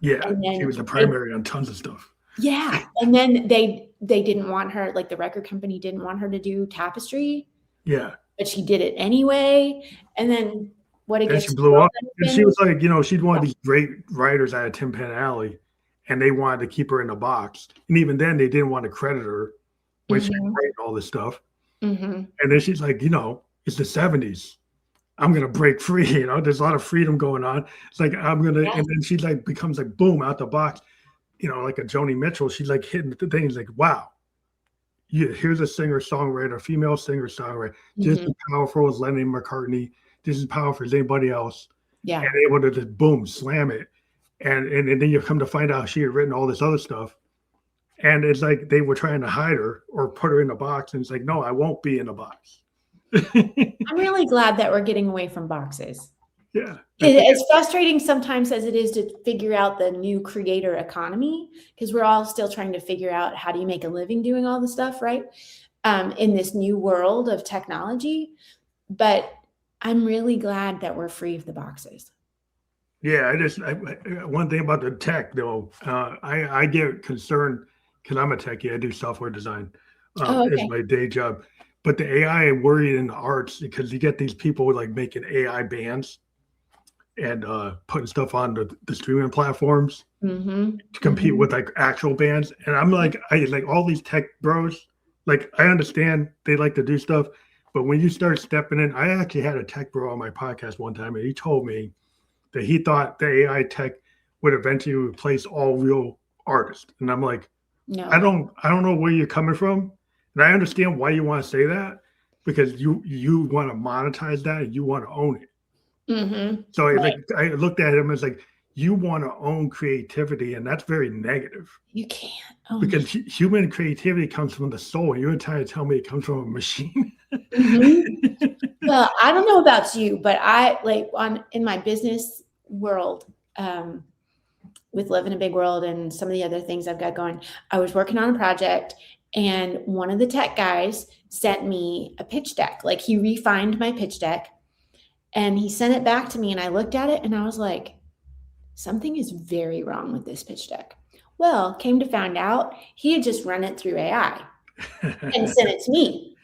A: Yeah, she was the primary on tons of stuff.
B: Yeah, and then they didn't want her, like the record company didn't want her to do Tapestry.
A: Yeah,
B: but she did it anyway, and then
A: she blew up. And she was like, you know, she's one of these great writers out of Tin Pan Alley, and they wanted to keep her in the box. And even then, they didn't want to credit her when she was writing all this stuff.
B: Mm-hmm.
A: And then she's like, it's the 70s. I'm going to break free. There's a lot of freedom going on. It's like, and then she like becomes like, boom, out the box, like a Joni Mitchell. She's like hitting the things like, wow, here's a singer-songwriter, female singer-songwriter, just as powerful as Lennon McCartney, just as powerful as anybody else.
B: Yeah.
A: And able to just boom, slam it. And then you come to find out she had written all this other stuff. And it's like they were trying to hide her or put her in a box. And it's like, no, I won't be in a box.
B: I'm really glad that we're getting away from boxes.
A: Yeah.
B: As frustrating sometimes as it is to figure out the new creator economy, because we're all still trying to figure out how do you make a living doing all the stuff, right? In this new world of technology. But I'm really glad that we're free of the boxes.
A: Yeah, one thing about the tech though, I get concerned because I'm a techie. I do software design. It's my day job. But the AI, I'm worried in the arts because you get these people like making AI bands and putting stuff on the streaming platforms to compete with like actual bands. And I'm like, I like all these tech bros. Like I understand they like to do stuff, but when you start stepping in, I actually had a tech bro on my podcast one time, and he told me that he thought the AI tech would eventually replace all real artists. And I'm like, no, I don't know where you're coming from. And I understand why you want to say that, because you want to monetize that and you want to own it.
B: Mm-hmm.
A: So I looked at him as like, you want to own creativity, and that's very negative.
B: You can't own
A: because human creativity comes from the soul, and you're trying to tell me it comes from a machine.
B: Well, I don't know about you, but I in my business world, with Live in a Big World and some of the other things I've got going, I was working on a project, and one of the tech guys sent me a pitch deck. Like he refined my pitch deck and he sent it back to me, and I looked at it and I was like, something is very wrong with this pitch deck. Well, came to find out he had just run it through AI and sent it to me.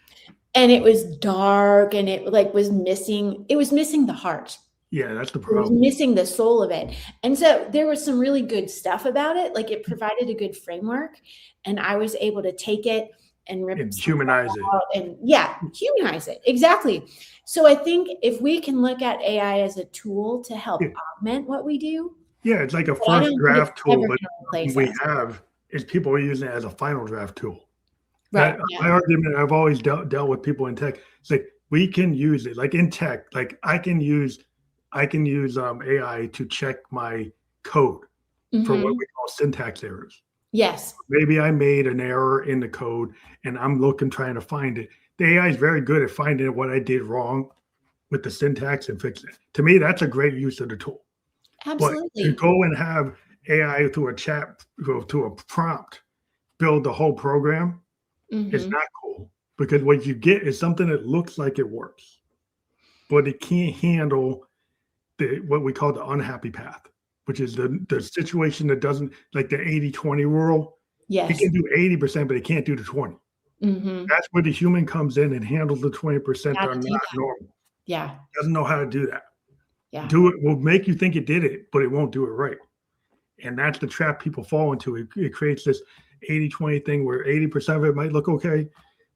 B: And it was dark, and it was missing the heart.
A: Yeah, that's the problem.
B: It was missing the soul of it. And so there was some really good stuff about it. Like it provided a good framework, and I was able to take it and
A: humanize it.
B: And humanize it. Exactly. So I think if we can look at AI as a tool to help augment what we do.
A: Yeah, it's like a first draft tool, but we have is people are using it as a final draft tool. Right. My argument, I've always dealt with people in tech. It's like we can use it, like in tech, like I can use AI to check my code for what we call syntax errors.
B: Yes.
A: Maybe I made an error in the code and I'm trying to find it. The AI is very good at finding what I did wrong with the syntax and fix it. To me, that's a great use of the tool.
B: Absolutely.
A: But to go and have AI through a chat, to a prompt, build the whole program, it's not cool, because what you get is something that looks like it works, but it can't handle what we call the unhappy path, which is the situation that doesn't, like the 80-20 rule.
B: Yes.
A: It can do 80%, but it can't do the 20. That's where the human comes in and handles the 20% that are not normal.
B: Yeah.
A: Doesn't know how to do that.
B: Yeah.
A: Do it will make you think it did it, but it won't do it right. And that's the trap people fall into. It creates this 80-20 thing where 80% of it might look okay,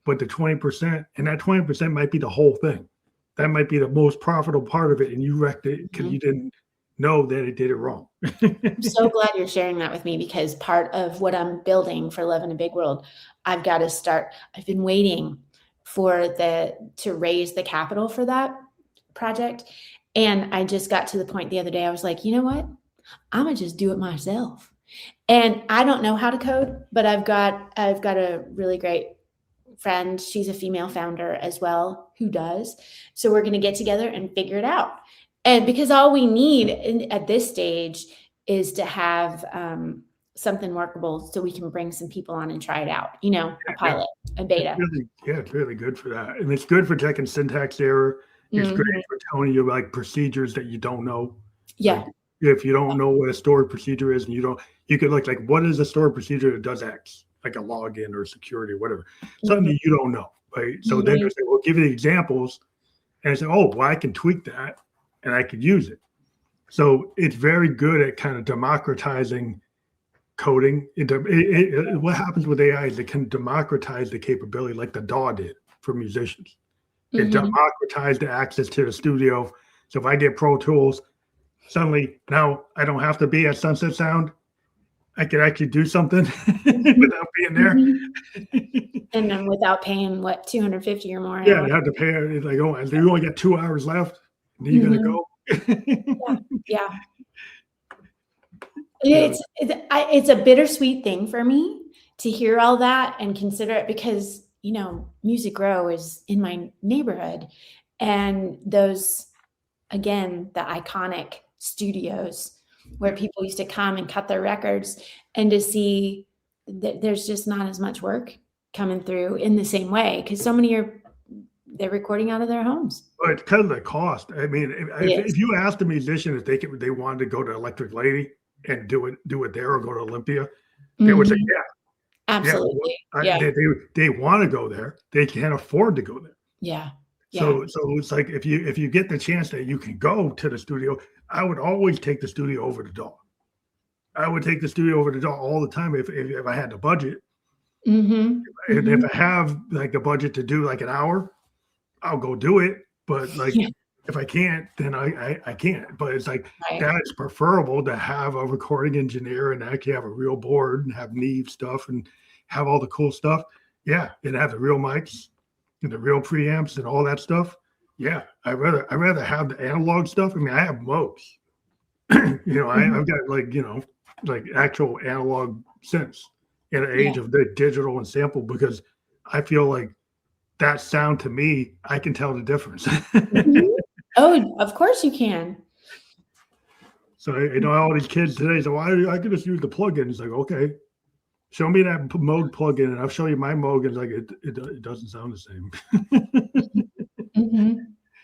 A: but the 20%, and that 20% might be the whole thing. That might be the most profitable part of it, and you wrecked it because you didn't know that it did it wrong.
B: I'm so glad you're sharing that with me, because part of what I'm building for Live in a Big World, I've got to start. I've been waiting to raise the capital for that project. And I just got to the point the other day, I was like, you know what? I'm going to just do it myself. And I don't know how to code, but I've got a really great friend. She's a female founder as well who does. So we're going to get together and figure it out. And because all we need at this stage is to have something workable so we can bring some people on and try it out, a pilot, a beta.
A: It's really good for that. And it's good for checking syntax error. It's great for telling you like procedures that you don't know.
B: Yeah.
A: Like, if you don't know what a stored procedure is, and you could look like, what is a stored procedure that does X, like a login or security or whatever, something you don't know, right? So then they say, well, give you the examples, and I say, oh, well, I can tweak that and I could use it. So it's very good at kind of democratizing coding. What happens with AI is it can democratize the capability like the DAW did. for musicians. It
B: Mm-hmm.
A: democratized the access to the studio. So if I get Pro Tools, suddenly now I don't have to be at Sunset Sound. I could actually do something without being there.
B: Mm-hmm. And then without paying what, $250 or more an
A: Yeah,
B: hour.
A: I had to pay. It's like, oh, you only got 2 hours left. And then you're gonna go.
B: Yeah.
A: Yeah.
B: It's a bittersweet thing for me to hear all that and consider it because, Music Row is in my neighborhood. And those, again, the iconic studios where people used to come and cut their records, and to see that there's just not as much work coming through in the same way because so many they're recording out of their homes.
A: But it's because of the cost. I mean, if you asked a musician if they wanted to go to Electric Lady and do it there or go to Olympia, they would say, yeah,
B: absolutely.
A: They want to go there. They can't afford to go there.
B: Yeah.
A: So it's like if you get the chance that you can go to the studio, I would always take the studio over the DAW. I would take the studio over the DAW all the time if I had the budget.
B: Mm-hmm.
A: And if I have like the budget to do like an hour, I'll go do it. But like if I can't, then I can't. But it's like that's preferable to have a recording engineer and actually have a real board and have Neve stuff and have all the cool stuff. Yeah, and have the real mics and the real preamps and all that stuff. Yeah, I'd rather have the analog stuff. I mean, I have Moog. I've got like actual analog synths in an age of the digital and sample because I feel like that sound to me, I can tell the difference.
B: Oh, of course you can.
A: So all these kids today say, "Well, I can just use the plugin." It's like, okay, show me that Moog plugin, and I'll show you my Moog. And like it doesn't sound the same.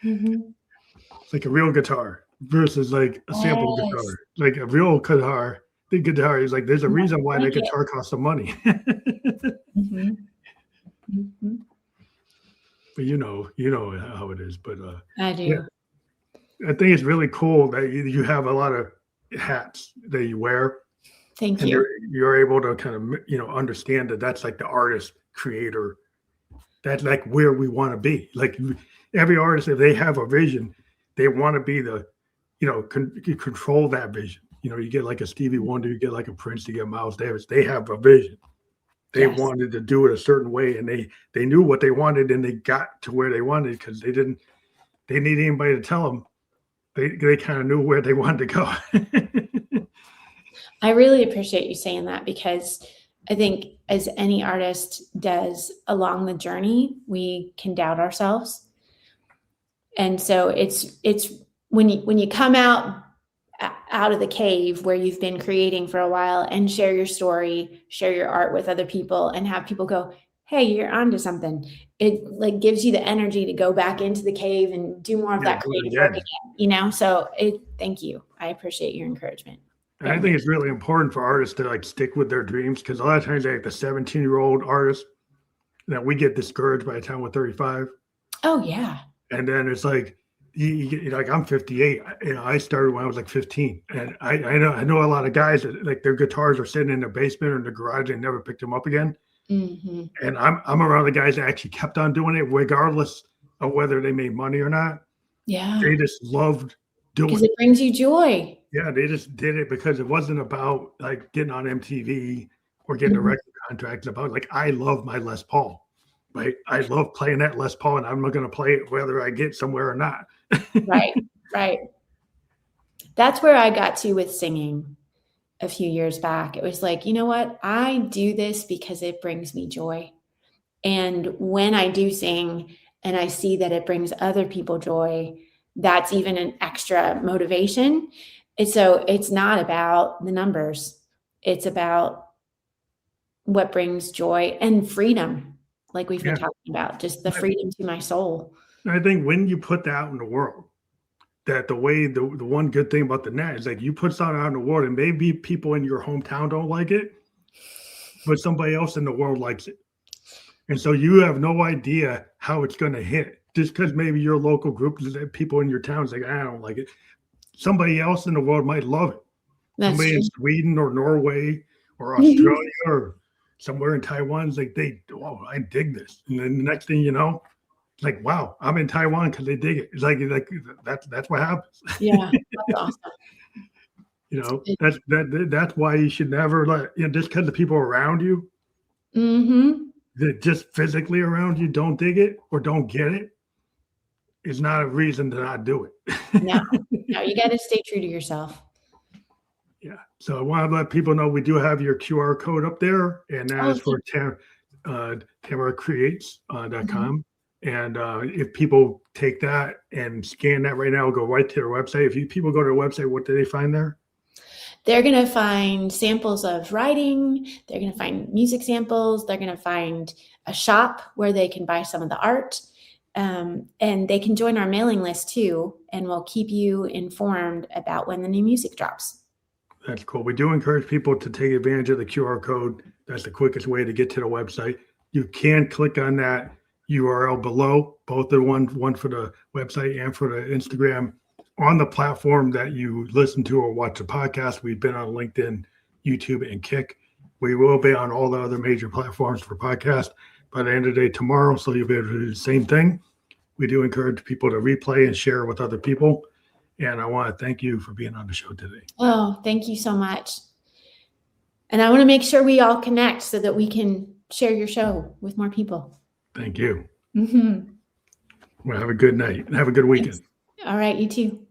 A: It's like a real guitar versus like a sample guitar. Like a real guitar, the guitar is like there's a reason why the guitar costs some money. But you know how it is. But
B: I do.
A: I think it's really cool that you have a lot of hats that you wear.
B: Thank you.
A: You're able to kind of understand that that's like the artist creator. That's like where we want to be. Like every artist, if they have a vision, they want to be the, control that vision. You get like a Stevie Wonder, you get like a Prince, you get Miles Davis. They have a vision. They wanted to do it a certain way, and they knew what they wanted, and they got to where they wanted because they didn't need anybody to tell them. They kind of knew where they wanted to go.
B: I really appreciate you saying that because I think as any artist does along the journey, we can doubt ourselves. And so it's when you come out of the cave where you've been creating for a while and share your story, share your art with other people and have people go, "Hey, you're onto something." It like gives you the energy to go back into the cave and do more of that creative work again, So thank you. I appreciate your encouragement.
A: And I think it's really important for artists to like stick with their dreams because a lot of times like the 17-year-old artist that we get discouraged by the time we're 35.
B: Oh yeah.
A: And then it's like like I'm 58. I started when I was like 15, and I know a lot of guys that like their guitars are sitting in their basement or in the garage and never picked them up again.
B: Mm-hmm.
A: And I'm around the guys that actually kept on doing it regardless of whether they made money or not.
B: Yeah,
A: they just loved doing it
B: because it brings you joy.
A: Yeah, they just did it because it wasn't about like getting on MTV or getting a record contract. It's about like I love my Les Paul. Right, I love playing that Les Paul, and I'm not going to play it whether I get somewhere or not.
B: Right. That's where I got to with singing a few years back. It was like, you know what? I do this because it brings me joy. And when I do sing and I see that it brings other people joy, that's even an extra motivation. And so it's not about the numbers. It's about what brings joy and freedom. Like we've been talking about, just the freedom to my soul.
A: I think when you put that out in the world, that the one good thing about the net is like you put something out in the world and maybe people in your hometown don't like it, but somebody else in the world likes it. And so you have no idea how it's going to hit just because maybe your local group, people in your town is like, I don't like it. Somebody else in the world might love it. Somebody in Sweden or Norway or Australia or somewhere in Taiwan. It's like oh, I dig this. And then the next thing you know, it's like, wow, I'm in Taiwan because they dig it. It's like that's what happens.
B: Yeah, that's awesome.
A: That's why you should never just because the people around you that just physically around you don't dig it or don't get it is not a reason to not do it.
B: No, you got to stay true to yourself.
A: Yeah. So I want to let people know we do have your QR code up there, and that is for TamaraCreates.com. And if people take that and scan that right now, go right to their website. If people go to their website, what do they find there?
B: They're going to find samples of writing. They're going to find music samples. They're going to find a shop where they can buy some of the art. And they can join our mailing list too, and we'll keep you informed about when the new music drops.
A: That's cool. We do encourage people to take advantage of the QR code. That's the quickest way to get to the website. You can click on that URL below, both the one for the website and for the Instagram, on the platform that you listen to or watch the podcast. We've been on LinkedIn, YouTube, and Kick. We will be on all the other major platforms for podcast by the end of the day tomorrow, so you'll be able to do the same thing. We do encourage people to replay and share with other people. And I want to thank you for being on the show today.
B: Oh, thank you so much. And I want to make sure we all connect so that we can share your show with more people.
A: Thank you. Well, have a good night and have a good weekend.
B: Thanks. All right, you too.